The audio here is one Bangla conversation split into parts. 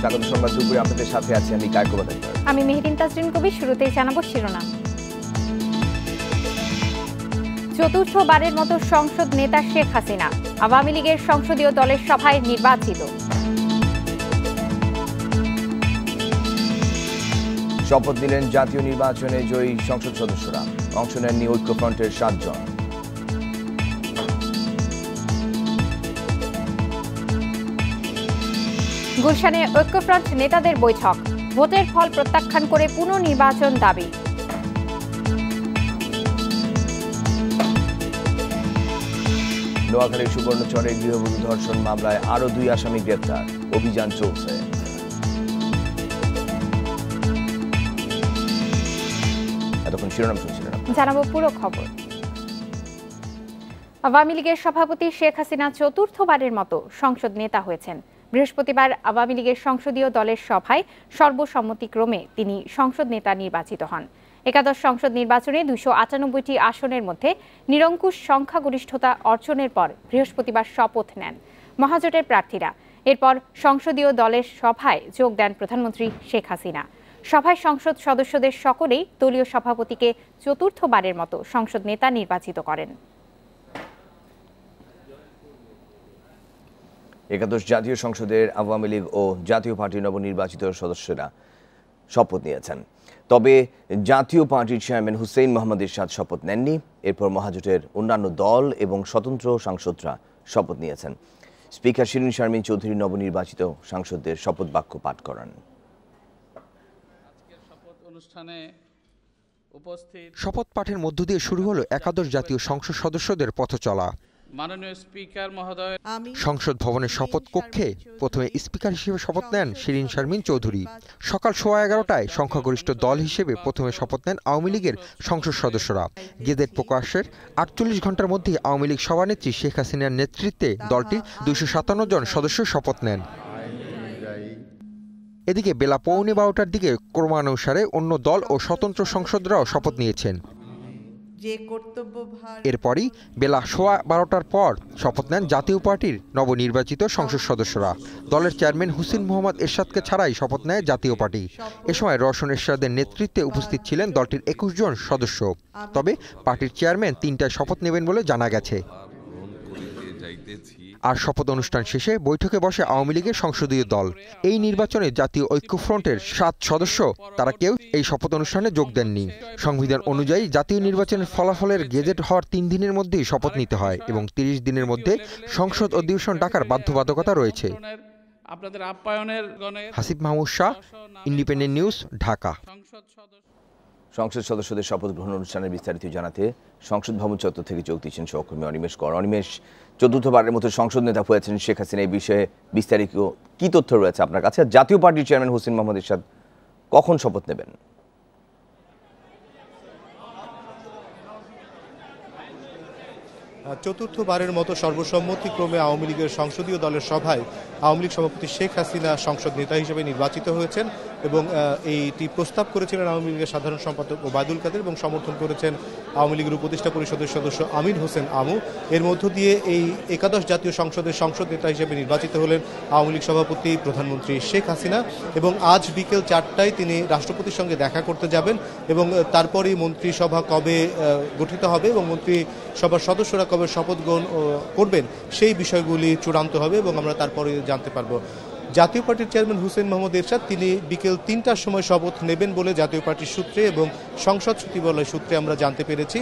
স্বাগত সংবাদ দুপুরে আপনাদের সাথে আছি আমি কায়কো বাদাইদার। আমি মেহেদিন তাজরিন কবি। শুরুতেই জানাবো শিরোনাম। চতুর্থবারের মতো সংসদ নেতা শেখ হাসিনা আওয়ামী লীগের সংসদীয় দলের সভায় নির্বাচিত। শপথ নিলেন জাতীয় নির্বাচনে জয়ী সংসদ সদস্যরা। অংশ নেননি ঐক্যফ্রন্টের 7 জন। গুলশানে ঐক্যফ্রন্ট নেতাদের বৈঠক, ভোটের ফল প্রত্যাখ্যান করে পুনর্নির্বাচন দাবি। নোয়াখালীর সুবর্ণচরে গৃহবধূ ধর্ষণ মামলায় আরো 2 আসামি গ্রেপ্তার, অভিযান চলছে। এতক্ষণ শিরোনাম শুনছিলেন, জানাবো পুরো খবর। আওয়ামী লীগের সভাপতি শেখ হাসিনা চতুর্থবারের মতো সংসদ নেতা হয়েছেন। বৃহস্পতিবার আওয়ামী লীগের সংসদীয় দলের সভায় সর্বসম্মতিক্রমে তিনি সংসদ নেতা নির্বাচিত হন। একাদশ সংসদ নির্বাচনে 298টি আসনের মধ্যে নিরঙ্কুশ সংখ্যাগরিষ্ঠতা অর্জনের পর বৃহস্পতিবার শপথ নেন মহাজোটের প্রার্থীরা। এরপর সংসদীয় দলের সভায় যোগ দেন প্রধানমন্ত্রী শেখ হাসিনা। সভায় সংসদ সদস্যদের সকলেই দলীয় সভাপতিকে চতুর্থবারের মতো সংসদ নেতা নির্বাচিত করেন। একাদশ জাতীয় সংসদের আওয়ামী লীগ ও জাতীয় পার্টির নবনির্বাচিত সদস্যরা শপথ নিয়েছেন। তবে জাতীয় পার্টির চেয়ারম্যান হুসেইন মোহাম্মদ এরশাদ শপথ নেননি। এরপর মহাজোটের অন্যান্য দল এবং স্বতন্ত্র সাংসদরা শপথ নিয়েছেন। স্পিকার শিরিন শারমিন চৌধুরী নবনির্বাচিত সাংসদদের শপথ বাক্য পাঠ করান। শপথ পাঠের মধ্য দিয়ে শুরু হলো একাদশ জাতীয় সংসদ সদস্যদের পথচলা। মাননীয় স্পিকার মহোদয়, সংসদ ভবনের শপথ কক্ষে প্রথমে স্পিকার হিসেবে শপথ নেন শিরিন শারমিন চৌধুরী। সকাল 11:15টায় সংখ্যাগরিষ্ঠ দল হিসেবে প্রথমে শপথ নেন আওয়ামী লীগের সংসদ সদস্যরা। গেজেট প্রকাশের 48 ঘন্টার মধ্যেই আওয়ামী লীগ সভানেত্রী শেখ হাসিনার নেতৃত্বে দলটির 257 জন সদস্য শপথ নেন। এদিকে বেলা 11:15টার দিকে ক্রমানুসারে অন্য দল ও স্বতন্ত্র সংসদরাও শপথ নিয়েছেন। এরপরই বেলা 12:15টার পর শপথ নেন জাতীয় পার্টির নবনির্বাচিত সংসদ সদস্যরা। দলের চেয়ারম্যান হুসেইন মোহাম্মদ এরশাদকে ছাড়াই শপথ নেয় জাতীয় পার্টি। এ সময় রওশন এরশাদের নেতৃত্বে উপস্থিত ছিলেন দলটির 21 জন সদস্য। তবে পার্টির চেয়ারম্যান 3টায় শপথ নেবেন বলে জানা গেছে। আর শপথ অনুষ্ঠান শেষে বৈঠকে বসে আওয়ামী লীগের সংসদীয় দল। এই নির্বাচনে জাতীয় ঐক্যফ্রন্টের 7 সদস্য তারা কেউ এই শপথ অনুষ্ঠানে যোগ দেননি। সংবিধান অনুযায়ী জাতীয় নির্বাচনের ফলাফলের গেজেট হওয়ার 3 দিনের মধ্যেই শপথ নিতে হয় এবং 30 দিনের মধ্যে সংসদ অধিবেশন ডাকার বাধ্যবাধকতা রয়েছে। Hasib Mahmud Shah, independent news, Dhaka. সংসদ সদস্যদের শপথ গ্রহণ অনুষ্ঠানের বিস্তারিত জানাতে সংসদ ভবন চত্বর থেকে যোগ দিচ্ছেন সহকর্মী অনিমেষ কর। অনিমেষ, চতুর্থবারের মতো সংসদ নেতা হয়েছেন শেখ হাসিনা, এই বিষয়ে বিস্তারিত কি তথ্য রয়েছে আপনার কাছে? জাতীয় পার্টির চেয়ারম্যান হুসেইন মোহাম্মদ এরশাদ কখন শপথ নেবেন? চতুর্থবারের মতো সর্বসম্মতিক্রমে আওয়ামী লীগের সংসদীয় দলের সভায় আওয়ামী লীগ সভাপতি শেখ হাসিনা সংসদ নেতা হিসেবে নির্বাচিত হয়েছেন এবং এইটি প্রস্তাব করেছিলেন আওয়ামী লীগের সাধারণ সম্পাদক ওবায়দুল কাদের এবং সমর্থন করেছেন আওয়ামী লীগের উপদেষ্টা পরিষদের সদস্য আমির হোসেন আমু। এর মধ্য দিয়ে এই একাদশ জাতীয় সংসদের সংসদ নেতা হিসেবে নির্বাচিত হলেন আওয়ামী লীগ সভাপতি প্রধানমন্ত্রী শেখ হাসিনা এবং আজ বিকেল 4টায় তিনি রাষ্ট্রপতির সঙ্গে দেখা করতে যাবেন এবং তারপরেই মন্ত্রিসভা কবে গঠিত হবে এবং মন্ত্রিসভার সদস্যরা কবে শপথ গ্রহণ করবেন সেই বিষয়গুলি চূড়ান্ত হবে এবং আমরা তারপরে জানতে পারবো। জাতীয় পার্টির চেয়ারম্যান হুসেইন মোহাম্মদ এরশাদ তিনি বিকেল 3টার সময় শপথ নেবেন বলে জাতীয় পার্টির সূত্রে এবং সংসদ সচিবালয় সূত্রে আমরা জানতে পেরেছি।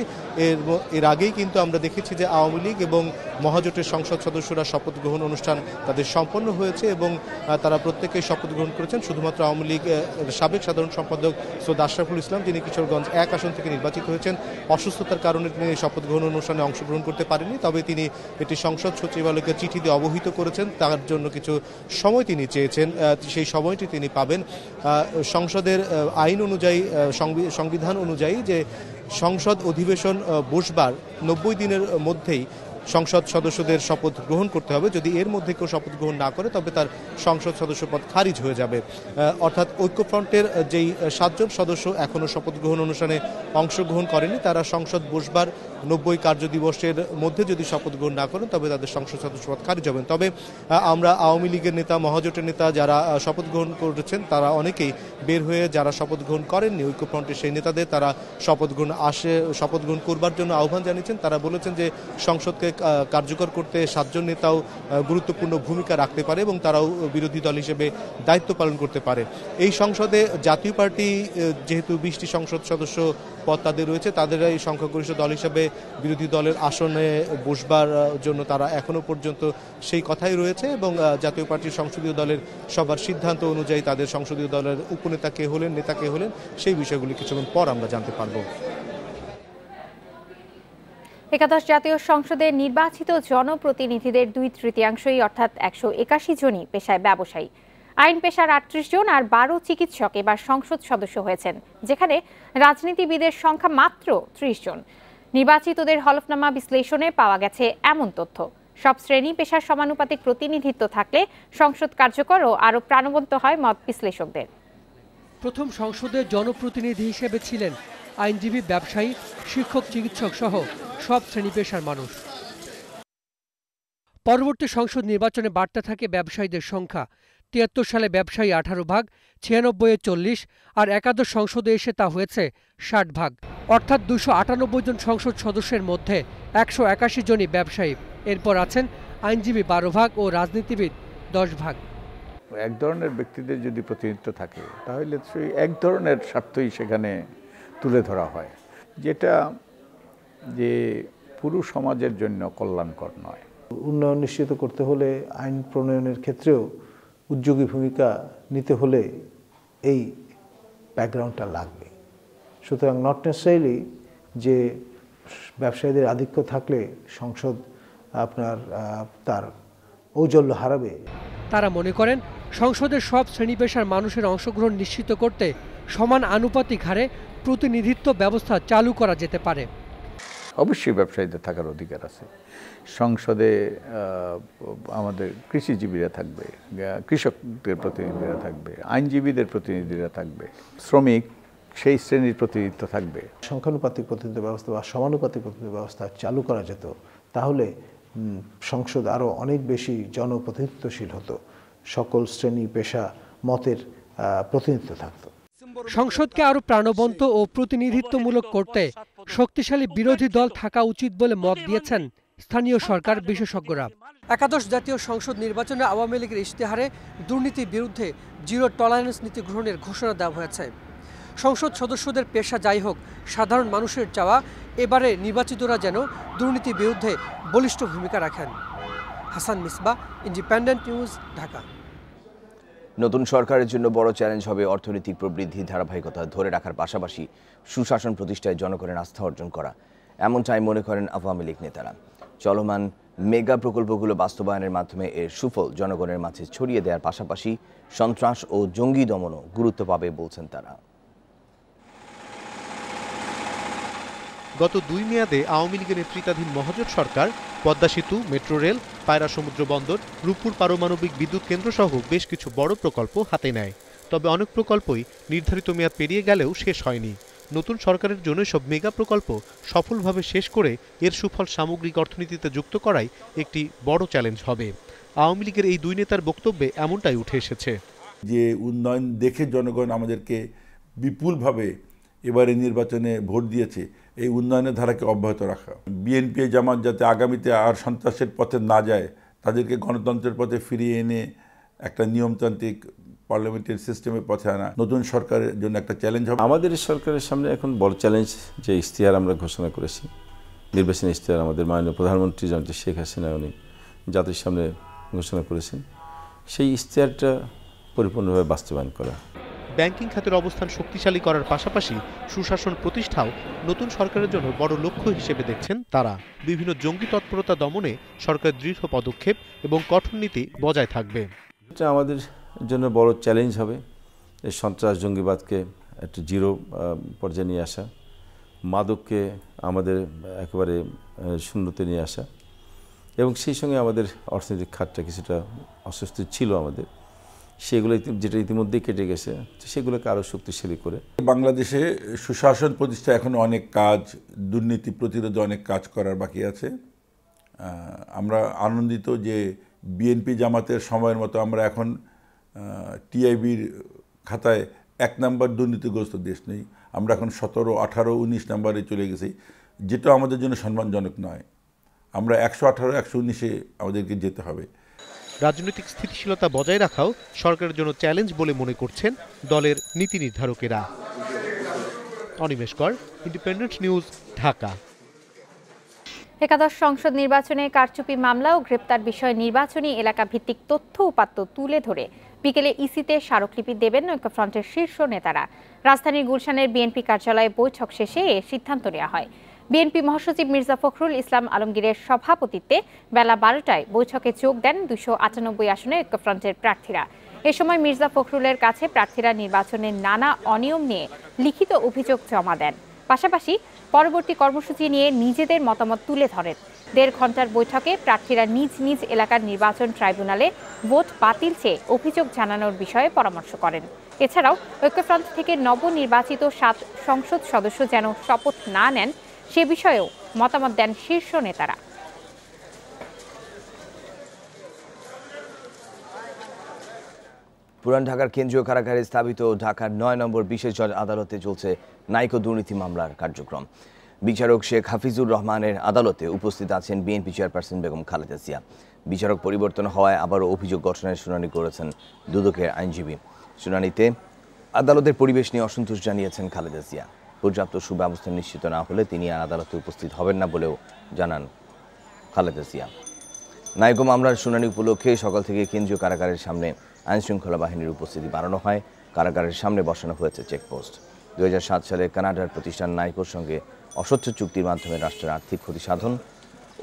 এর আগেই কিন্তু আমরা দেখেছি যে আওয়ামী লীগ এবং মহাজোটের সংসদ সদস্যরা শপথ গ্রহণ অনুষ্ঠান তাদের সম্পন্ন হয়েছে এবং তারা প্রত্যেকেই শপথ গ্রহণ করেছেন। শুধুমাত্র আওয়ামী লীগ সাবেক সাধারণ সম্পাদক সৈয়দ আশরাফুল ইসলাম, যিনি কিশোরগঞ্জ 1 আসন থেকে নির্বাচিত হয়েছেন, অসুস্থতার কারণে তিনি শপথ গ্রহণ অনুষ্ঠানে অংশগ্রহণ করতে পারেননি। তবে তিনি এটি সংসদ সচিবালয়কে চিঠি দিয়ে অবহিত করেছেন, তার জন্য কিছু সময় তিনি চেয়েছেন, সেই সময়টি তিনি পাবেন। সংসদের আইন অনুযায়ী, সংবিধান অনুযায়ী যে সংসদ অধিবেশন বসবার 90 দিনের মধ্যেই সংসদ সদস্যদের শপথ গ্রহণ করতে হবে। যদি এর মধ্যে কেউ শপথ গ্রহণ না করে তবে তার সংসদ সদস্য পদ খারিজ হয়ে যাবে। অর্থাৎ ঐক্যফ্রন্টের যেই 7 জন সদস্য এখনও শপথ গ্রহণ অনুষ্ঠানে অংশগ্রহণ করেনি, তারা সংসদ বসবার 90 কার্যদিবসের মধ্যে যদি শপথ গ্রহণ না করেন তবে তাদের সংসদ সদস্য পদ খারিজ হবেন। তবে আমরা আওয়ামী লীগের নেতা, মহাজোটের নেতা যারা শপথ গ্রহণ করেছেন তারা অনেকেই বের হয়ে, যারা শপথ গ্রহণ করেননি ঐক্যফ্রন্টের সেই নেতাদের, তারা শপথ গ্রহণ করবার জন্য আহ্বান জানিয়েছেন। তারা বলেছেন যে সংসদকে কার্যকর করতে 7 জন নেতাও গুরুত্বপূর্ণ ভূমিকা রাখতে পারে এবং তারাও বিরোধী দল হিসেবে দায়িত্ব পালন করতে পারে। এই সংসদে জাতীয় পার্টি যেহেতু 20টি সংসদ সদস্য পদ তাদের রয়েছে, তাদের এই সংখ্যাগরিষ্ঠ দল হিসেবে বিরোধী দলের আসনে বসবার জন্য তারা এখনো পর্যন্ত সেই কথাই রয়েছে এবং জাতীয় পার্টির সংসদীয় দলের সবার সিদ্ধান্ত অনুযায়ী তাদের সংসদীয় দলের উপনেতা কে হলেন, নেতা কে হলেন, সেই বিষয়গুলি কিছুক্ষণ পর আমরা জানতে পারবো। একাদশ জাতীয় সংসদের নির্বাচিত জনপ্রতিনিধিদের 2/3 অর্থাৎ 181 জনই পেশায় ব্যবসায়ী। আইন পেশার 38 জন আর 12 চিকিৎসক এবার সংসদ সদস্য হয়েছেন, যেখানে রাজনীতিবিদের সংখ্যা মাত্র 30 জন। নির্বাচিতদের হলফনামা বিশ্লেষণে পাওয়া গেছে এমন তথ্য: সব শ্রেণী পেশার সমানুপাতিক প্রতিনিধিত্ব থাকলে সংসদ কার্যকর ও আরও প্রাণবন্ত হয় মত বিশ্লেষকদের। প্রথম সংসদের জনপ্রতিনিধি হিসেবে ছিলেন আইনজীবী, ব্যবসায়ী, শিক্ষক, চিকিৎসক সহ সব শ্রেণী পেশার মানুষ। পরবর্তী সংসদ নির্বাচনে বাড়তে থাকে ব্যবসায়ীদের সংখ্যা। 73 সালে ব্যবসায়ী 18 ভাগ, 96-এ 40, আর একাদশ সংসদে এসে তা হয়েছে 60 ভাগ। অর্থাৎ 298 জন সংসদ সদস্যের মধ্যে 181 জনই ব্যবসায়ী। এরপর আছেন আইনজীবী 12 ভাগ ও রাজনীতিবিদ 10 ভাগ। এক ধরনের ব্যক্তিদের যদি প্রতিনিধিত্ব থাকে তাহলে সেই এক ধরনের স্বার্থই সেখানে তুলে ধরা হয়, যেটা যে পুরো সমাজের জন্য কল্যাণকর নয়। উন্নয়ন নিশ্চিত করতে হলে, আইন প্রণয়নের ক্ষেত্রেও উদ্যোগী ভূমিকা নিতে হলে এই ব্যাকগ্রাউন্ডটা লাগবে। সুতরাং নট নেসেসারিলি যে ব্যবসায়ীদের আধিক্য থাকলে সংসদ তার ঔজ্জ্বল্য হারাবে। তারা মনে করেন সংসদের সব শ্রেণী পেশার মানুষের অংশগ্রহণ নিশ্চিত করতে সমান আনুপাতিক হারে প্রতিনিধিত্ব ব্যবস্থা চালু করা যেতে পারে। অবশ্যই ব্যবসায়ীদের থাকার অধিকার আছে সংসদে। আমাদের কৃষিজীবীরা থাকবে, কৃষকদের প্রতিনিধিরা থাকবে, আইনজীবীদের প্রতিনিধিরা থাকবে, শ্রমিক সেই শ্রেণীর প্রতিনিধিত্ব থাকবে। সংখ্যানুপাতিক প্রতিনিধিত্ব ব্যবস্থা বা সমানুপাতিক প্রতিনিধিত্ব ব্যবস্থা চালু করা যেত, তাহলে সংসদ আরও অনেক বেশি জনপ্রতিনিধিত্বশীল হতো, সকল শ্রেণী পেশা মতের প্রতিনিধিত্ব থাকত। সংসদকে আরো প্রাণবন্ত ও প্রতিনিধিত্বমূলক করতে শক্তিশালী বিরোধী দল থাকা উচিত বলে মত দিয়েছেন স্থানীয় সরকার বিশেষজ্ঞরা। একাদশ জাতীয় সংসদ নির্বাচনে আওয়ামী লীগের ইশতেহারে দুর্নীতির বিরুদ্ধে জিরো টলারেন্স নীতি গ্রহণের ঘোষণা দেওয়া হয়েছে। সংসদ সদস্যদের পেশা যাই হোক, সাধারণ মানুষের চাওয়া এবারে নির্বাচিতরা যেন দুর্নীতির বিরুদ্ধে বলিষ্ঠ ভূমিকা রাখেন। Hasan Misbah, independent news, Dhaka. নতুন সরকারের জন্য বড় চ্যালেঞ্জ হবে অর্থনৈতিক প্রবৃদ্ধির ধারাবাহিকতা ধরে রাখার পাশাপাশি সুশাসন প্রতিষ্ঠায় জনগণের আস্থা অর্জন করা, এমনটাই মনে করেন আওয়ামী লীগ নেতারা। চলমান মেগা প্রকল্পগুলো বাস্তবায়নের মাধ্যমে এর সুফল জনগণের মাঝে ছড়িয়ে দেওয়ার পাশাপাশি সন্ত্রাস ও জঙ্গি দমনও গুরুত্ব পাবে বলছেন তারা। গত 2 মেয়াদে আওয়ামী লীগের নেতৃত্বাধীন মহাজোট সরকার পদ্মা সেতু, মেট্রো রেল, পায়রা সমুদ্র বন্দর, রূপপুর পারমাণবিক বিদ্যুৎ কেন্দ্র সহ বেশ কিছু বড় প্রকল্প হাতে নেয়। তবে অনেক প্রকল্পই নির্ধারিত মেয়াদ পেরিয়ে গেলেও শেষ হয়নি। নতুন সরকারের জন্য সব মেগা প্রকল্প সফলভাবে শেষ করে এর সুফল সামগ্রিক অর্থনীতিতে যুক্ত করাই একটি বড় চ্যালেঞ্জ হবে। আওয়ামী লীগের এই 2 নেতার বক্তব্যে এমনটাই উঠে এসেছে। যে উন্নয়ন দেখে জনগণ আমাদেরকে বিপুলভাবে এবারে নির্বাচনে ভোট দিয়েছে, এই উন্নয়নের ধারাকে অব্যাহত রাখা, বিএনপি জামাত যাতে আগামীতে আর সন্ত্রাসের পথে না যায়, তাদেরকে গণতন্ত্রের পথে ফিরিয়ে এনে একটা নিয়মতান্ত্রিক পার্লামেন্টারি সিস্টেমের পথে আনা নতুন সরকারের জন্য একটা চ্যালেঞ্জ হবে। আমাদের সরকারের সামনে এখন বড় চ্যালেঞ্জ যে ইশতেহার আমরা ঘোষণা করেছি, নির্বাচনী ইশতেহার আমাদের মাননীয় প্রধানমন্ত্রী জননেত্রী শেখ হাসিনা উনি জাতির সামনে ঘোষণা করেছেন, সেই ইশতেহারটা পরিপূর্ণভাবে বাস্তবায়ন করা। ব্যাংকিং খাতের অবস্থান শক্তিশালী করার পাশাপাশি সুশাসন প্রতিষ্ঠাও নতুন সরকারের জন্য বড় লক্ষ্য হিসেবে দেখছেন তারা। বিভিন্ন জঙ্গি তৎপরতা দমনে সরকার দৃঢ় পদক্ষেপ এবং কঠোর নীতি বজায় থাকবে। এটা আমাদের জন্য বড় চ্যালেঞ্জ হবে, এই সন্ত্রাস জঙ্গিবাদকে একটা জিরো পর্যায়ে নিয়ে আসা, মাদককে আমাদের একেবারে শূন্যতে নিয়ে আসা, এবং সেই সঙ্গে আমাদের অর্থনৈতিক খাতটা কিছুটা অস্বস্তি ছিল আমাদের, সেগুলো যেটা ইতিমধ্যেই কেটে গেছে, সেগুলোকে আরও শক্তিশালী করে বাংলাদেশে সুশাসন প্রতিষ্ঠা এখনো অনেক কাজ, দুর্নীতি প্রতিরোধে অনেক কাজ করার বাকি আছে। আমরা আনন্দিত যে বিএনপি জামাতের সময়ের মতো আমরা এখন টিআইবির খাতায় 1 নম্বর দুর্নীতিগ্রস্ত দেশ নেই, আমরা এখন 17, 18, 19 নম্বরে চলে গেছি, যেটা আমাদের জন্য সম্মানজনক নয়। আমরা 118, 119-এ আমাদেরকে যেতে হবে। রাজনৈতিক স্থিতিশীলতা বজায় রাখাও সরকারের জন্য চ্যালেঞ্জ বলে মনে করছেন দলের নীতি নির্ধারকেরা। অনিমেষ কর, ইন্ডিপেন্ডেন্ট নিউজ, ঢাকা। একাদশ সংসদ নির্বাচনে কারচুপি মামলা ও গ্রেপ্তার বিষয়ে নির্বাচনী এলাকা ভিত্তিক তথ্য উপাত্ত তুলে ধরে বিকেলে ইসিতে স্মারকলিপি দেবেন ঐক্যফ্রন্টের শীর্ষ নেতারা। রাজধানীর গুলশানের বিএনপি কার্যালয়ে বৈঠক শেষে এ সিদ্ধান্ত নেওয়া হয়। বিএনপি মহাসচিব মির্জা ফখরুল ইসলাম আলমগীরের সভাপতিত্বে বেলা 12টায় বৈঠকে যোগ দেন 298 আসনে ঐক্যফ্রন্টের প্রার্থীরা। এ সময় মির্জা ফখরুলের কাছে প্রার্থীরা নির্বাচনের নানা অনিয়ম নিয়ে লিখিত অভিযোগ জমা দেন, পাশাপাশি পরবর্তী কর্মসূচি নিয়ে নিজেদের মতামত তুলে ধরেন। 1.5 ঘন্টার বৈঠকে প্রার্থীরা নিজ নিজ এলাকার নির্বাচন ট্রাইব্যুনালে ভোট বাতিল চেয়ে অভিযোগ জানানোর বিষয়ে পরামর্শ করেন। এছাড়াও ঐক্যফ্রন্ট থেকে নবনির্বাচিত 7 সংসদ সদস্য যেন শপথ না নেন সে বিষয়েও মতামত দেন শীর্ষ নেতারা। পুরান ঢাকার কেন্দ্রীয় কারাগারে স্থাপিত ঢাকার 9 নম্বর বিশেষ জজ আদালতে চলছে নাইকো দুর্নীতি মামলার কার্যক্রম। বিচারক শেখ হাফিজুর রহমানের আদালতে উপস্থিত আছেন বিএনপি চেয়ারপারসন বেগম খালেদা জিয়া। বিচারক পরিবর্তন হওয়ায় আবারও অভিযোগ গঠনের শুনানি করেছেন দুদকের আইনজীবী। শুনানিতে আদালতের পরিবেশ নিয়ে অসন্তোষ জানিয়েছেন খালেদা জিয়া। পর্যাপ্ত সুব্যবস্থা নিশ্চিত না হলে তিনি আর আদালতে উপস্থিত হবেন না বলেও জানান খালেদা জিয়া। নাইকো মামলার শুনানি উপলক্ষে সকাল থেকে কেন্দ্রীয় কারাগারের সামনে আইনশৃঙ্খলা বাহিনীর উপস্থিতি বাড়ানো হয়। কারাগারের সামনে বসানো হয়েছে চেকপোস্ট। 2007 সালে কানাডার প্রতিষ্ঠান নাইকোর সঙ্গে অস্বচ্ছ চুক্তির মাধ্যমে রাষ্ট্রের আর্থিক ক্ষতি সাধন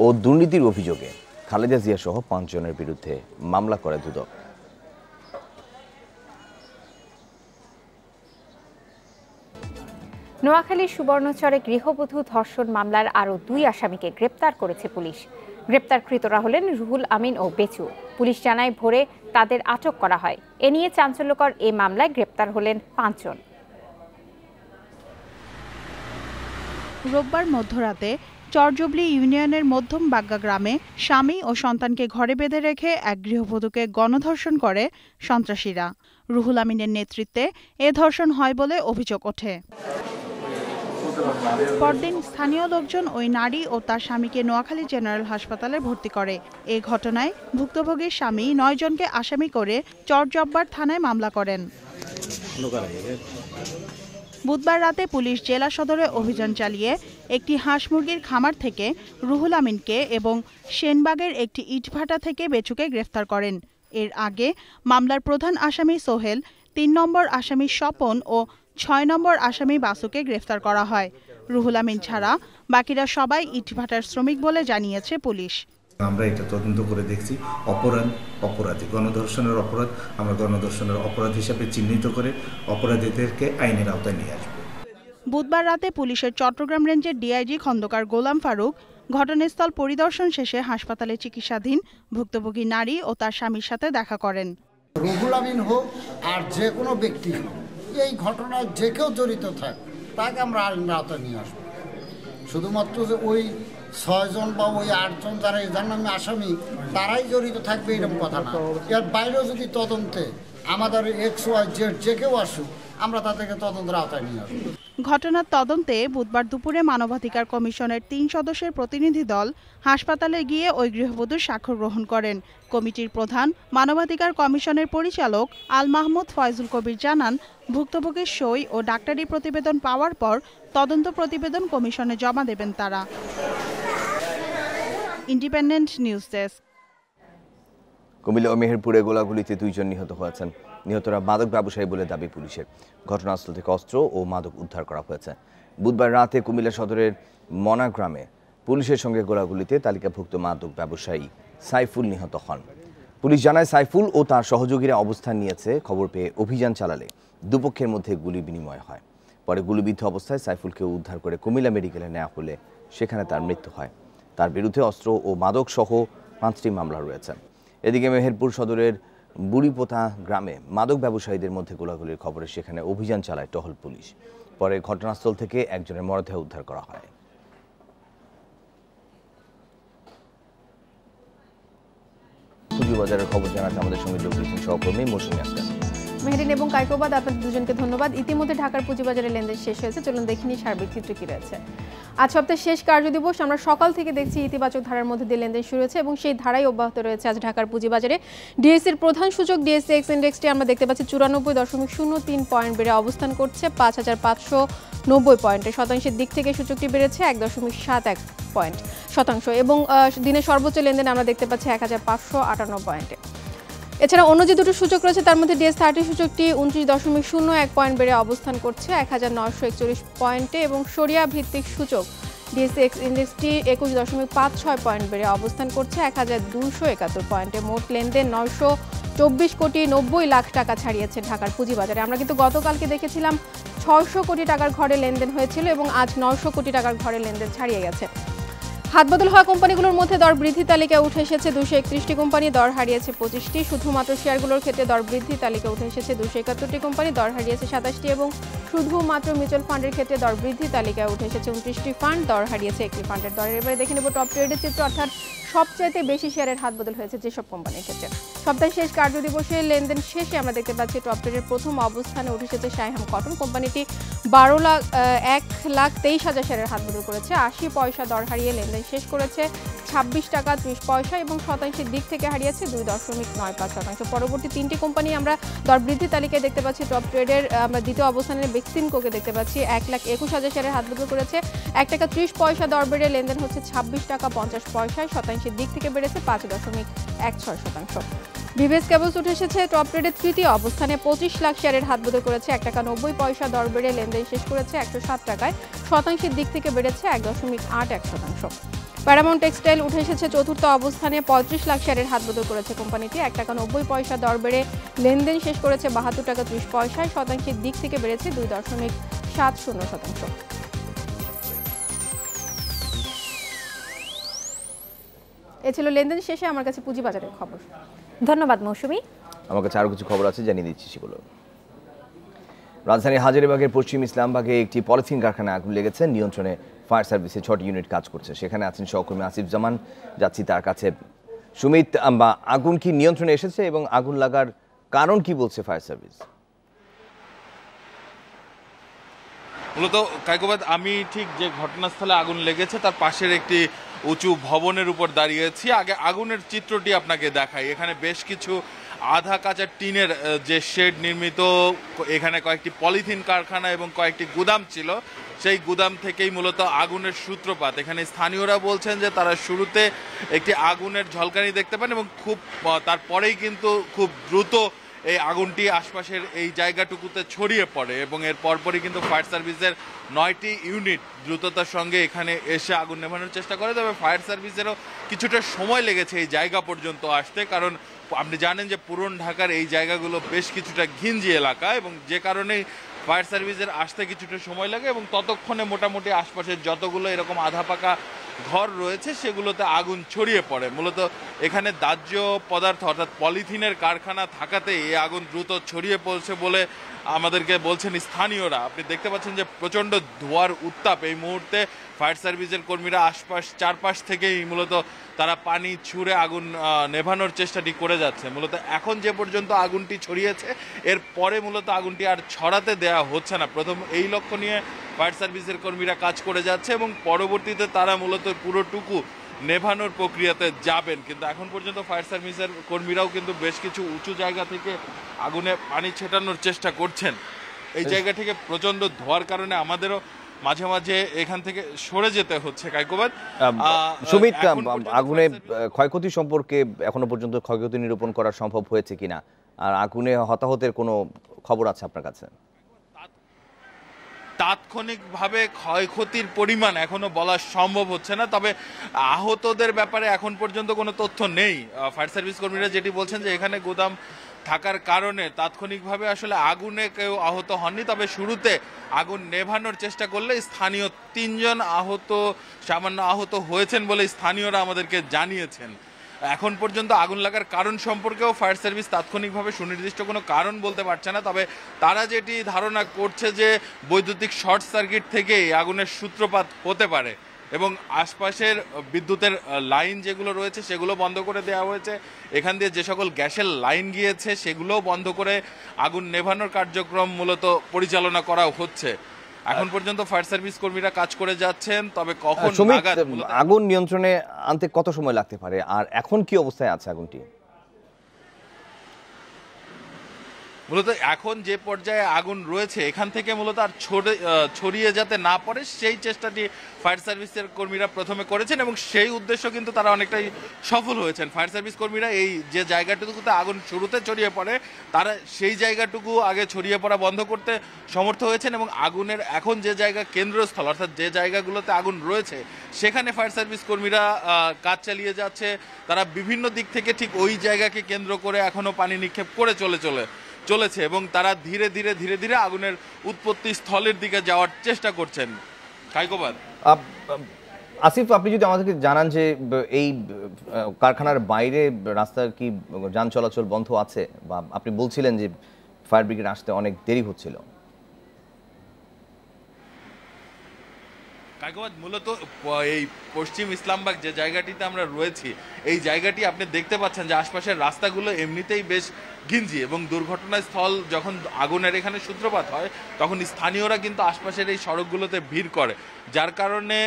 ও দুর্নীতির অভিযোগে খালেদা জিয়া সহ 5 জনের বিরুদ্ধে মামলা করে দুদক। নোয়াখালীর সুবর্ণচরে গৃহবধূ ধর্ষণ মামলার আরও 2 আসামিকে গ্রেপ্তার করেছে পুলিশ। গ্রেপ্তারকৃতরা হলেন রুহুল আমিন ও বেচু। পুলিশ জানায় ভোরে তাদের আটক করা হয়। এ নিয়ে চাঞ্চল্যকর এই মামলায় গ্রেপ্তার হলেন 5 জন। রোববার মধ্যরাতে চরজবলি ইউনিয়নের মধ্যম বাগ্গা গ্রামে স্বামী ও সন্তানকে ঘরে বেঁধে রেখে এক গৃহবধূকে গণধর্ষণ করে সন্ত্রাসীরা। রুহুল আমিনের নেতৃত্বে এ ধর্ষণ হয় বলে অভিযোগ ওঠে। পরদিন স্থানীয় লোকজন ওই নারী ও তার স্বামীকে নোয়াখালী জেনারেল হাসপাতালে ভর্তি করে। এ ঘটনায় ভুক্তভোগীর স্বামী 9 জনকে আসামি করে চরজব্বার থানায় মামলা করেন। বুধবার রাতে পুলিশ জেলা সদরে অভিযান চালিয়ে একটি হাঁস মুরগির খামার থেকে রুহুল আমিনকে এবং সেনবাগের একটি ইটভাটা থেকে বেচুকে গ্রেফতার করেন। এর আগে মামলার প্রধান আসামি সোহেল, 3 নম্বর আসামি স্বপন ও 6 নম্বর আসামি বাসুকে গ্রেফতার করা হয়। রুহুল আমিন ছাড়া বাকিরা সবাই ইটভাটার শ্রমিক বলে জানিয়েছে পুলিশ। আমরা এটা তদন্ত করে দেখছি, অপরাধী গণধর্ষণের অপরাধ আমরা গণধর্ষণের অপরাধ হিসাবে চিহ্নিত করে অপরাধীদেরকে আইনের আওতায় নিয়ে আসব। বুধবার রাতে পুলিশের চট্টগ্রাম রেঞ্জের ডিআইজি খন্দকার গোলাম ফারুক ঘটনাস্থল পরিদর্শন শেষে হাসপাতালে চিকিৎসাধীন ভুক্তভোগী নারী ও তার স্বামীর সাথে দেখা করেন। রুহুল আমিন হোক আর যে কোনো ব্যক্তি হোক, এই ঘটনায় যে কেউ জড়িত থাক তাকে আমরা আইনের আওতায় নিয়ে আসবো। শুধুমাত্র যে ওই 6 জন বা ওই 8 জন যারা এর নামে আসামি তারাই জড়িত থাকবে এরকম কথা না। এর বাইরেও যদি তদন্তে আমাদের XYZ যে কেউ আসুক আমরা তাদেরকে তদন্তের আওতায় নিয়ে আসবো। ঘটনার তদন্তে বুধবার দুপুরে মানবাধিকার কমিশনের 3 সদস্যের প্রতিনিধি দল হাসপাতালে গিয়ে ওই গৃহবধূর স্বাক্ষর গ্রহণ করেন। কমিটির প্রধান মানবাধিকার কমিশনের পরিচালক আল মাহমুদ ফয়জুল কবির জানান, ভুক্তভোগীর সই ও ডাক্তারি প্রতিবেদন পাওয়ার পর তদন্ত প্রতিবেদন কমিশনে জমা দেবেন তারা। Independent news desk. কুমিল্লা ও মেহেরপুরে গোলাগুলিতে 2 জন নিহত হয়েছেন। নিহতরা মাদক ব্যবসায়ী বলে দাবি পুলিশের। ঘটনাস্থল থেকে অস্ত্র ও মাদক উদ্ধার করা হয়েছে। বুধবার রাতে কুমিল্লা সদরের মনা গ্রামে পুলিশের সঙ্গে গোলাগুলিতে তালিকাভুক্ত মাদক ব্যবসায়ী সাইফুল নিহত হন। পুলিশ জানায় সাইফুল ও তার সহযোগীরা অবস্থান নিয়েছে। খবর পেয়ে অভিযান চালালে দুপক্ষের মধ্যে গুলি বিনিময় হয়। পরে গুলিবিদ্ধ অবস্থায় সাইফুলকে উদ্ধার করে কুমিল্লা মেডিকেলে নেওয়া হলে সেখানে তার মৃত্যু হয়। তার বিরুদ্ধে অস্ত্র ও মাদক সহ 5টি মামলা রয়েছে। এদিকে মেহেরপুর সদরের বুড়িপোতা গ্রামে মাদক ব্যবসায়ীদের মধ্যে গোলাগুলির খবরে সেখানে অভিযান চালায় টহল পুলিশ। পরে ঘটনাস্থল থেকে একজনের মরদেহ উদ্ধার করা হয়। পুঁজিবাজারের খবর জানাতে আমাদের সঙ্গে যোগ দিয়েছেন সহকর্মী মৌসুমী আক্তার। মেহেরিন এবং কায়কোবাদ, আপনাদের দুজনকে ধন্যবাদ। ইতিমধ্যে ঢাকার পুঁজিবাজারে লেনদেন শেষ হয়েছে, চলুন দেখিনি সার্বিক চিত্র কি রয়েছে। আজ সপ্তাহের শেষ কার্যদিবস, আমরা সকাল থেকে দেখছি ইতিবাচক ধারার মধ্যে দিয়ে লেনদেন শুরু হয়েছে এবং সেই ধারাই অব্যাহত রয়েছে আজ ঢাকার পুঁজিবাজারে। ডিএসসির প্রধান সূচক DSX ইন্ডেক্সটি আমরা দেখতে পাচ্ছি 94.03 পয়েন্ট বেড়ে অবস্থান করছে 5590 পয়েন্টে। শতাংশের দিক থেকে সূচকটি বেড়েছে 1.71 পয়েন্ট শতাংশ এবং দিনের সর্বোচ্চ লেনদেন আমরা দেখতে পাচ্ছি 1558 পয়েন্টে। এছাড়া অন্য যে দুটো সূচক রয়েছে তার মধ্যে DS30 সূচকটি 29.01 পয়েন্ট বেড়ে অবস্থান করছে 1941 পয়েন্টে এবং সরিয়া ভিত্তিক সূচক DSX ইন্ডেক্সটি 21.56 পয়েন্ট বেড়ে অবস্থান করছে 1271 পয়েন্টে। মোট লেনদেন 924 কোটি 90 লাখ টাকা ছাড়িয়েছে ঢাকার পুঁজিবাজারে। আমরা কিন্তু গতকালকে দেখেছিলাম 600 কোটি টাকার ঘরে লেনদেন হয়েছিল এবং আজ 900 কোটি টাকার ঘরে লেনদেন ছাড়িয়ে গেছে। হাতবদল হওয়া কোম্পানিগুলোর মধ্যে দর বৃদ্ধি তালিকায় উঠে এসেছে 231টি কোম্পানি, দর হারিয়েছে 25টি। শুধুমাত্র শেয়ারগুলোর ক্ষেত্রে দর বৃদ্ধি তালিকায় উঠে এসেছে 271টি কোম্পানি, দর হারিয়েছে 27টি এবং শুধুমাত্র মিউচুয়াল ফান্ডের ক্ষেত্রে দর বৃদ্ধি তালিকায় উঠে এসেছে 29টি ফান্ড, দর হারিয়েছে 1টি ফান্ডের দর। এবারে দেখে নেব টপ ট্রেডের চিত্র, অর্থাৎ সবচাইতে বেশি শেয়ারের হাতবদল হয়েছে যেসব কোম্পানির ক্ষেত্রে। সপ্তাহের শেষ কার্যদিবসে লেনদেন শেষে আমরা দেখতে পাচ্ছি টপ ট্রেডের প্রথম অবস্থানে উঠে এসেছে সাইহাম কটন। কোম্পানিটি 1,23,000 শেয়ারের হাতবদল করেছে, 80 পয়সা দর হারিয়ে লেনদেন শেষ করেছে 26 টাকা 30 পয়সা এবং শতাংশের দিক থেকে হারিয়েছে 2.95 শতাংশ। পরবর্তী 3টি কোম্পানি আমরা দর বৃদ্ধি তালিকায় দেখতে পাচ্ছি। টপ ট্রেডের আমরা দ্বিতীয় অবস্থানে বেক্সিমকোকে দেখতে পাচ্ছি 1,21,000 শেয়ারের হাতবদল করেছে, 1 টাকা 30 পয়সা দর বেড়ে লেনদেন হচ্ছে 26 টাকা 50 পয়সায়, শতাংশের দিক থেকে বেড়েছে 5.16 শতাংশ। ভিভিএস কেবলস উঠে এসেছে টপ ট্রেডের তৃতীয় অবস্থানে 25 লাখ শেয়ারের হাতবদল করেছে, 1 টাকা 90 পয়সা দর বেড়ে লেনদেন শেষ করেছে 107 টাকায়, শতাংশের দিক থেকে বেড়েছে 1.81 শতাংশ। প্যারামাউন্ট টেক্সটাইল উঠে এসেছে চতুর্থ অবস্থানে 35 লাখ শেয়ারের হাতবদল করেছে কোম্পানিটি, 1 টাকা 90 পয়সা দর বেড়ে লেনদেন শেষ করেছে 72 টাকা 30 পয়সায়, শতাংশের দিক থেকে বেড়েছে 2.70 শতাংশ। এ ছিল লেনদেন শেষে আমার কাছে পুঁজিবাজারের খবর। ধন্যবাদ মৌসুমী। আমার কাছে আরও কিছু খবর আছে, জানিয়ে দিচ্ছি সেগুলো। রাজধানীর হাজারীবাগের পশ্চিম ইসলামবাগে একটি পলিথিন কারখানায় আগুন লেগেছে। নিয়ন্ত্রণে ফায়ার সার্ভিসে 6টি ইউনিট কাজ করছে। সেখানে আছেন সহকর্মী আসিফ জামান, যাচ্ছি তার কাছে। সুমিত, আগুন কি নিয়ন্ত্রণে এসেছে এবং আগুন লাগার কারণ কি বলছে ফায়ার সার্ভিস? মূলত কায়কোবাদ, আমি ঠিক যে ঘটনাস্থলে আগুন লেগেছে তার পাশের একটি উঁচু ভবনের উপর দাঁড়িয়েছি। আগে আগুনের চিত্রটি আপনাকে দেখাই। এখানে বেশ কিছু আধা কাঁচা টিনের যে শেড নির্মিত, এখানে কয়েকটি পলিথিন কারখানা এবং কয়েকটি গুদাম ছিল। সেই গুদাম থেকেই মূলত আগুনের সূত্রপাত। এখানে স্থানীয়রা বলছেন যে তারা শুরুতে একটি আগুনের ঝলকানি দেখতে পান এবং তারপরেই কিন্তু খুব দ্রুত এই আগুনটি আশপাশের এই জায়গাটুকুতে ছড়িয়ে পড়ে এবং এর পরপরই কিন্তু ফায়ার সার্ভিসের 9টি ইউনিট দ্রুততার সঙ্গে এখানে এসে আগুন নেভানোর চেষ্টা করে। তবে ফায়ার সার্ভিসেরও কিছুটা সময় লেগেছে এই জায়গা পর্যন্ত আসতে, কারণ আপনি জানেন যে পুরন ঢাকার এই জায়গাগুলো বেশ কিছুটা ঘিঞ্জি এলাকা এবং যে কারণেই ফায়ার সার্ভিসের আসতে কিছুটা সময় লাগে এবং ততক্ষণে মোটামুটি আশপাশের যতগুলো এরকম আধা পাকা ঘর রয়েছে সেগুলোতে আগুন ছড়িয়ে পড়ে। মূলত এখানে দাহ্য পদার্থ অর্থাৎ পলিথিনের কারখানা থাকাতে এই আগুন দ্রুত ছড়িয়ে পড়ছে বলে আমাদেরকে বলছেন স্থানীয়রা। আপনি দেখতে পাচ্ছেন যে প্রচণ্ড ধোঁয়ার উত্তাপ। এই মুহূর্তে ফায়ার সার্ভিসের কর্মীরা চারপাশ থেকেই মূলত তারা পানি ছুঁড়ে আগুন নেভানোর চেষ্টাটি করে যাচ্ছে। মূলত এখন যে পর্যন্ত আগুনটি ছড়িয়েছে এর পরে মূলত আগুনটি আর ছড়াতে দেওয়া হচ্ছে না। প্রথম এই লক্ষ্য নিয়ে ফায়ার সার্ভিসের কর্মীরা কাজ করে যাচ্ছে এবং পরবর্তীতে তারা মূলত পুরোটুকু নেভানোর প্রক্রিয়াতে যাবেন। কিন্তু এখন পর্যন্ত ফায়ার সার্ভিসের কর্মীরাও কিন্তু বেশ কিছু উঁচু জায়গা থেকে আগুনে পানি ছেটানোর চেষ্টা করছেন। এই জায়গা থেকে প্রচণ্ড ধোঁয়ার কারণে আমাদেরও মাঝে মাঝে এখান থেকে সরে যেতে হচ্ছে। কায়কোবাদ, সুমিত, আগুনে ক্ষয়ক্ষতি সম্পর্কে এখনো পর্যন্ত ক্ষয়ক্ষতি নিরূপণ করা সম্ভব হয়েছে কিনা, আর আগুনে হতাহতের কোনো খবর আছে আপনার কাছে? তাৎক্ষণিকভাবে ক্ষয়ক্ষতির পরিমাণ এখনো বলা সম্ভব হচ্ছে না, তবে আহতদের ব্যাপারে এখন পর্যন্ত কোনো তথ্য নেই। ফায়ার সার্ভিস কর্মীরা যেটি বলছেন যে এখানে গুদাম থাকার কারণে তাৎক্ষণিকভাবে আসলে আগুনে কেউ আহত হননি। তবে শুরুতে আগুন নেভানোর চেষ্টা করলে স্থানীয় 3 জন সামান্য আহত হয়েছেন বলে স্থানীয়রা আমাদেরকে জানিয়েছেন। এখন পর্যন্ত আগুন লাগার কারণ সম্পর্কেও ফায়ার সার্ভিস তাৎক্ষণিকভাবে সুনির্দিষ্ট কোনো কারণ বলতে পারছে না। তবে তারা যেটি ধারণা করছে যে বৈদ্যুতিক শর্ট সার্কিট থেকেই আগুনের সূত্রপাত হতে পারে এবং আশপাশের বিদ্যুতের লাইন যেগুলো রয়েছে সেগুলো বন্ধ করে দেওয়া হয়েছে। এখান দিয়ে যে সকল গ্যাসের লাইন গিয়েছে সেগুলোও বন্ধ করে আগুন নেভানোর কার্যক্রম মূলত পরিচালনা করা হচ্ছে। এখন পর্যন্ত ফায়ার সার্ভিস কর্মীরা কাজ করে যাচ্ছেন। তবে কখন নাগাদ আগুন নিয়ন্ত্রণে আনতে কত সময় লাগতে পারে, আর এখন কি অবস্থায় আছে আগুনটি? মূলত এখন যে পর্যায়ে আগুন রয়েছে এখান থেকে মূলত আর ছড়িয়ে যাতে না পড়ে সেই চেষ্টাটি ফায়ার সার্ভিসের কর্মীরা প্রথমে করেছেন এবং সেই উদ্দেশ্য কিন্তু তারা অনেকটাই সফল হয়েছেন। ফায়ার সার্ভিস কর্মীরা এই যে জায়গাটুকুতে আগুন শুরুতে ছড়িয়ে পড়ে তারা সেই জায়গাটুকু আগে ছড়িয়ে পড়া বন্ধ করতে সমর্থ হয়েছেন এবং আগুনের এখন যে জায়গা কেন্দ্রস্থল অর্থাৎ যে জায়গাগুলোতে আগুন রয়েছে সেখানে ফায়ার সার্ভিস কর্মীরা কাজ চালিয়ে যাচ্ছে। তারা বিভিন্ন দিক থেকে ঠিক ওই জায়গাকে কেন্দ্র করে এখনো পানি নিক্ষেপ করে চলেছে এবং তারা ধীরে ধীরে আগুনের উৎপত্তি স্থলের দিকে যাওয়ার চেষ্টা করছেন। কাইকোবাদ, আসিফ, আপনি যদি আমাদেরকে জানান যে এই কারখানার বাইরে রাস্তা কি যান চলাচল বন্ধ আছে, বা আপনি বলছিলেন যে ফায়ার ব্রিগেড আসতে অনেক দেরি হচ্ছিল। কাইকোবাদ, মূলত এই পশ্চিম ইসলামবাগ যে জায়গাটিতে আমরা রয়েছি এই জায়গাটি আপনি দেখতে পাচ্ছেন যে আশপাশের রাস্তাগুলো এমনিতেই বেশ ঘিঞ্জি এবং দুর্ঘটনাস্থল যখন আগুনের এখানে সূত্রপাত হয় তখন স্থানীয়রা কিন্তু আশপাশের এই সড়কগুলোতে ভিড় করে, যার কারণে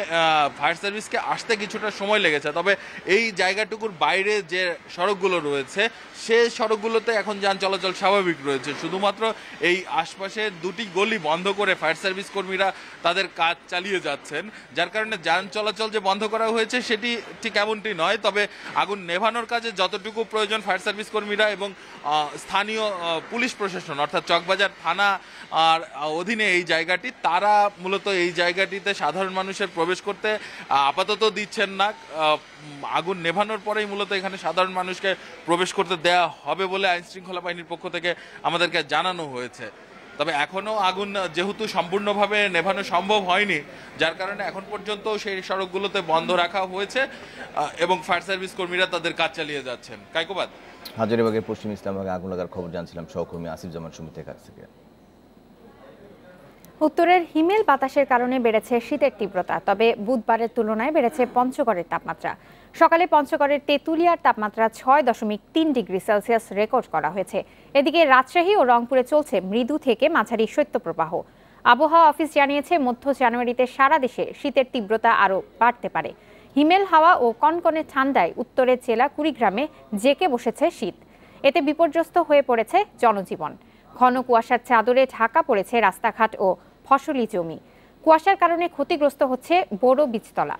ফায়ার সার্ভিসকে আসতে কিছুটা সময় লেগেছে। তবে এই জায়গাটুকুর বাইরে যে সড়কগুলো রয়েছে সেই সড়কগুলোতে এখন যান চলাচল স্বাভাবিক রয়েছে। শুধুমাত্র এই আশপাশের 2টি গলি বন্ধ করে ফায়ার সার্ভিস কর্মীরা তাদের কাজ চালিয়ে যাচ্ছেন, যার কারণে যান চলাচল যে বন্ধ করা হয়েছে সেটি ঠিক এমনটি নয়। তবে আগুন নেভানোর কাজে যতটুকু প্রয়োজন ফায়ার সার্ভিস কর্মীরা এবং স্থানীয় পুলিশ প্রশাসন অর্থাৎ চকবাজার থানা আর অধীনে এই জায়গাটি, তারা মূলত এই জায়গাটিতে সাধারণ মানুষের প্রবেশ করতে আপাতত দিচ্ছেন না। আগুন নেভানোর পরেই মূলত এখানে সাধারণ মানুষকে প্রবেশ করতে দেয়া হবে বলে আইনশৃঙ্খলা বাহিনীর পক্ষ থেকে আমাদেরকে জানানো হয়েছে। তবে এখনও আগুন যেহেতু সম্পূর্ণভাবে নেভানো সম্ভব হয়নি, যার কারণে এখন পর্যন্ত সেই সড়কগুলোতে বন্ধ রাখা হয়েছে এবং ফায়ার সার্ভিস কর্মীরা তাদের কাজ চালিয়ে যাচ্ছেন। কাইকোবাদ, হাজারীবাগের পশ্চিম ইসলামবাগে আগুন লাগার খবর জানছিলাম সহকর্মী আসিফ জামান সুমিতের কাছ থেকে। উত্তরের হিমেল বাতাসের কারণে বেড়েছে শীতের তীব্রতা, তবে বুধবারের তুলনায় বেড়েছে পঞ্চগড়ের তাপমাত্রা। সকালে পঞ্চগড়ের তেঁতুলিয়ার তাপমাত্রা 6.3 ডিগ্রি সেলসিয়াস রেকর্ড করা হয়েছে। এদিকে রাজশাহী ও রংপুরে চলছে মৃদু থেকে মাঝারি শৈত্যপ্রবাহ। আবহাওয়া অফিস জানিয়েছে মধ্য জানুয়ারিতে সারা দেশে শীতের তীব্রতা আরও বাড়তে পারে। হিমেল হাওয়া ও কনকনে ঠান্ডায় উত্তরের জেলা কুড়িগ্রামে জেঁকে বসেছে শীত। এতে বিপর্যস্ত হয়ে পড়েছে জনজীবন। ঘন কুয়াশার চাদরে ঢাকা পড়েছে রাস্তাঘাট ও ফসলি জমি। কুয়াশার কারণে ক্ষতিগ্রস্ত হচ্ছে বড় বীজতলা।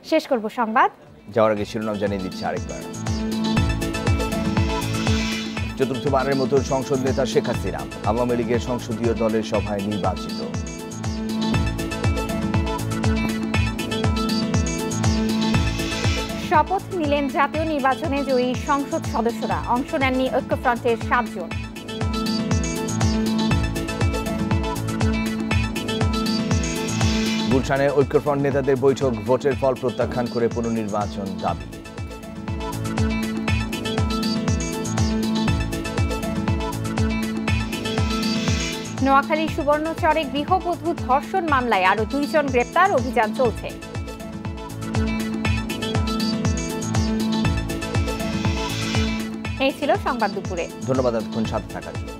শেষ করব সংবাদ, যাওয়ার আগে শিরোনাম জানিয়ে দিচ্ছি আরেকবার। চতুর্থবারের মতো সংসদ নেতা শেখ হাসিনা আওয়ামী লীগের সংসদীয় দলের সভায় নির্বাচিত। শপথ নিলেন জাতীয় নির্বাচনে জয়ী সংসদ সদস্যরা। অংশ নেননি ঐক্যফ্রন্টের 7 জন। গুলশানে ঐক্যফ্রন্ট নেতাদের বৈঠক, ভোটের ফল প্রত্যাখ্যান করে পুনর্নির্বাচন দাবি। নোয়াখালীর সুবর্ণচরে গৃহবধূ ধর্ষণ মামলায় আরো 2 জন গ্রেপ্তার, অভিযান চলছে। এই ছিল সংবাদ দুপুরে। ধন্যবাদ এতক্ষণ সাথে থাকার জন্য।